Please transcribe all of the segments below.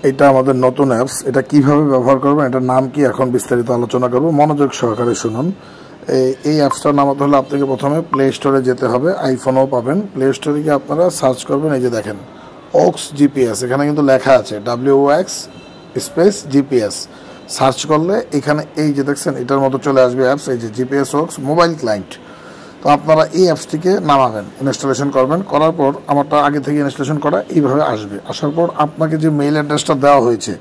এটা আমাদের নতুন অ্যাপস। এটা কিভাবে ব্যবহার করবেন, এটার নাম কি, এখন বিস্তারিত আলোচনা করব, মনোযোগ সহকারে শুনুন। এই অ্যাপসটার নাম হলো, আপনাকে প্রথমে প্লে স্টোরে যেতে হবে, আইফোনও পাবেন। প্লে স্টোরে গিয়ে আপনারা সার্চ করবেন, এই যে দেখেন ওক্স জিপিএস, এখানে কিন্তু লেখা আছে WOX স্পেস জিপিএস। সার্চ করলে এখানে এই যে দেখছেন এটার মতো চলে আসবে অ্যাপস, এই যে জিপিএস ওক্স মোবাইল ক্লায়েন্ট। তো আপনারা এই অ্যাপসটিকে নামাবেন, ইনস্টলেশন করবেন। করার পর আমারটা আগে থেকে ইনস্টলেশন করা এইভাবে আসবে। আসার পর আপনাকে যে মেইল অ্যাড্রেসটা দেওয়া হয়েছে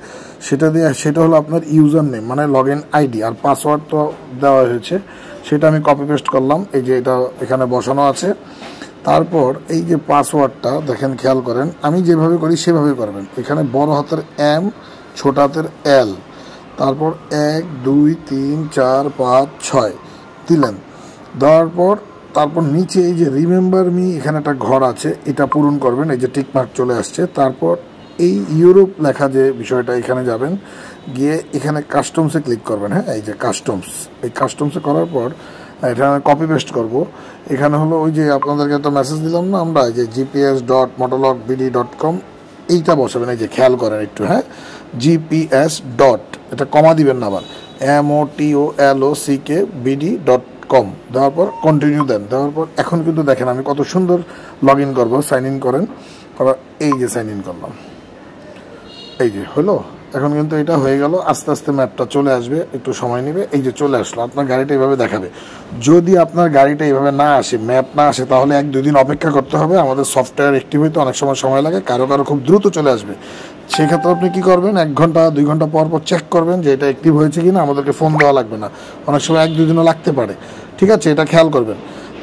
সেটা হলো আপনার ইউজার নেম, মানে লগ ইন আইডি, আর পাসওয়ার্ড তো দেওয়া হয়েছে, সেটা আমি কপি পেস্ট করলাম। এই যে এটা এখানে বসানো আছে। তারপর এই যে পাসওয়ার্ডটা দেখেন, খেয়াল করেন, আমি যেভাবে করি সেভাবে করবেন। এখানে বড় হাতের M, ছোট হাতের L, তারপর 1 2 3 4 5 6 দিলেন। দেওয়ার পর তারপর নিচে এই যে রিমেম্বার মি, এখানে একটা ঘর আছে, এটা পূরণ করবেন। এই যে টিকমার্ক চলে আসছে। তারপর এই ইউরোপ লেখা যে বিষয়টা, এখানে যাবেন, গিয়ে এখানে কাস্টমসে ক্লিক করবেন। হ্যাঁ, এই যে কাস্টমস, এই কাস্টমসে করার পর এটা কপি পেস্ট করবো। এখানে হলো ওই যে আপনাদেরকে একটা মেসেজ দিলাম না আমরা, যে gps.motologBD.com, এইটা বসাবেন। এই যে খেয়াল করেন একটু, হ্যাঁ, GPS ডট, এটা কমা দিবেন না, আবার MOTOLOCKBD.com দেওয়ার পর কন্টিনিউ দেন। দেওয়ার পর এখন কিন্তু দেখেন আমি কত সুন্দর লগ ইন করবো। সাইন ইন করেন, আবার এই যে সাইন ইন করলাম, এই যে হলো। এখন কিন্তু এটা হয়ে গেল। আস্তে আস্তে ম্যাপটা চলে আসবে, একটু সময় নেবে। এই যে চলে আসলো, আপনার গাড়িটা এইভাবে দেখাবে। যদি আপনার গাড়িটা এইভাবে না আসে, ম্যাপ না আসে, তাহলে 1-2 দিন অপেক্ষা করতে হবে। আমাদের সফটওয়্যার অ্যাক্টিভ হইতে অনেক সময় লাগে, কারো খুব দ্রুত চলে আসবে। সেক্ষেত্রে আপনি কী করবেন, 1 ঘন্টা 2 ঘন্টা পর চেক করবেন যে এটা অ্যাক্টিভ হয়েছে কিনা। আমাদেরকে ফোন দেওয়া লাগবে না, অনেক সময় 1-2 দিনও লাগতে পারে। ঠিক আছে, এটা খেয়াল করবেন।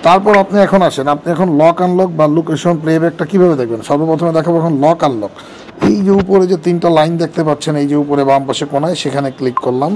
তারপর আপনি এখন আসেন, আপনি এখন লক আনলক বা লোকেশন প্লেব্যাকটা কীভাবে দেখবেন, সর্বপ্রথমে দেখাবো এখন লক আনলক। এই যে উপরে যে 3টা লাইন দেখতে পাচ্ছেন, এই যে উপরে বাম পাশে কোনায়, সেখানে ক্লিক করলাম।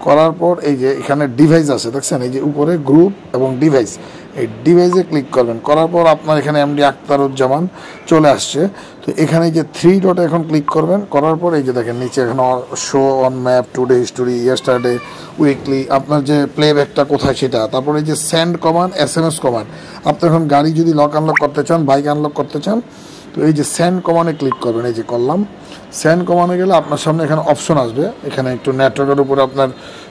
করার পর এই যে এখানে ডিভাইস আছে দেখছেন, এই যে উপরে গ্রুপ এবং ডিভাইস, এই ডিভাইসে ক্লিক করবেন। করার পর আপনার এখানে MD আখতারুজ্জামান চলে আসছে। তো এখানে যে 3 ডটে এখন ক্লিক করবেন। করার পর এই যে দেখেন নিচে এখন show on map, today history, yesterday, weekly, আপনার যে প্লেব্যাকটা কোথায় সেটা। তারপর এই যে সেন্ড কমান্ড, SMS কমান্ড। আপনি এখন গাড়ি যদি লক আনলক করতে চান, বাইক আনলক করতে চান, তো এই যে সেন্ড কমান্ডে ক্লিক করবেন। এই যে করলাম। সেন্ড কমান্ডে গেলে আপনার সামনে এখানে অপশন আসবে, এখানে একটু নেটওয়ার্কের উপরে আপনার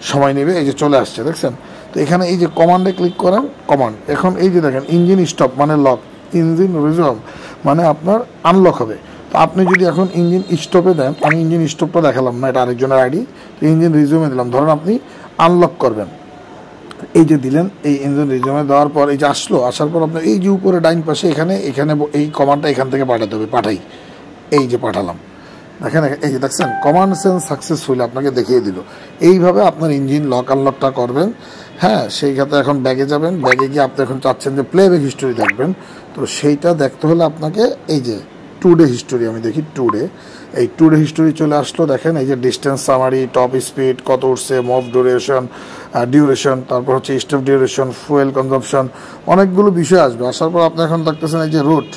সময় নেবে। এই যে চলে আসছে দেখছেন। তো এখানে এই যে কমান্ডে ক্লিক করেন, কমান্ড। এখন এই যে দেখেন ইঞ্জিন স্টপ মানে লক, ইঞ্জিন রিজর্ভ মানে আপনার আনলক হবে। তো আপনি যদি এখন ইঞ্জিন স্টপে দেন, আমি ইঞ্জিন স্টপটা দেখালাম না, এটা আরেকজনের আইডি। তো ইঞ্জিন রিজুমে দিলাম, ধরেন আপনি আনলক করবেন, এই যে দিলেন। এই ইঞ্জিন রিজুমে দেওয়ার পর এই যে আসলো, আসার পর আপনার এই যে উপরে ডাইন পাশে এখানে এই কমান্ডটা এখান থেকে পাঠাতে হবে, পাঠাই। এই যে পাঠালাম, দেখেন এই যে দেখছেন কমান্ড সেন্স সাকসেসফুল আপনাকে দেখিয়ে দিল। এইভাবে আপনার ইঞ্জিন লক আনলকটা করবেন। হ্যাঁ, সেই ক্ষেত্রে এখন ব্যাগে যাবেন। ব্যাগে গিয়ে আপনি এখন চাচ্ছেন যে প্লেব্যাক হিস্টোরি দেখবেন। তো সেইটা দেখতে হলে আপনাকে এই যে টুডে হিস্টোরি, আমি দেখি টুডে, এই টুডে হিস্টোরি চলে আসলো। দেখেন এই যে ডিস্টেন্স সামারি, টপ স্পিড কত উঠছে, মুভ ডিউরেশন, তারপর হচ্ছে স্টপ ডিউরেশন, ফুয়েল কনজাম্পশন, অনেকগুলো বিষয় আসবে। আসার পর আপনি এখন দেখতেছেন এই যে রুট,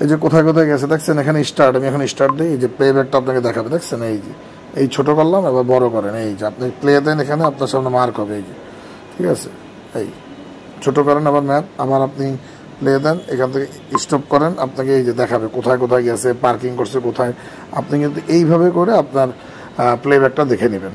এই যে কোথায় কোথায় গেছে দেখছেন। এখানে স্টার্ট, আমি এখন স্টার্ট দিই, এই যে প্লেব্যাকটা আপনাকে দেখাবে দেখছেন। এই যে এই ছোটো করলাম, এবার বড় করেন, এই যে আপনি প্লে দেন, এখানে আপনার সামনে মার্ক হবে। এই যে ঠিক আছে, এই ছোটো করেন, আবার ম্যাপ, আবার আপনি প্লে দেন, এখান থেকে স্টপ করেন, আপনাকে এই যে দেখাবে কোথায় কোথায় গেছে, পার্কিং করছে কোথায়। আপনি কিন্তু এইভাবে করে আপনার প্লেব্যাকটা দেখে নেবেন।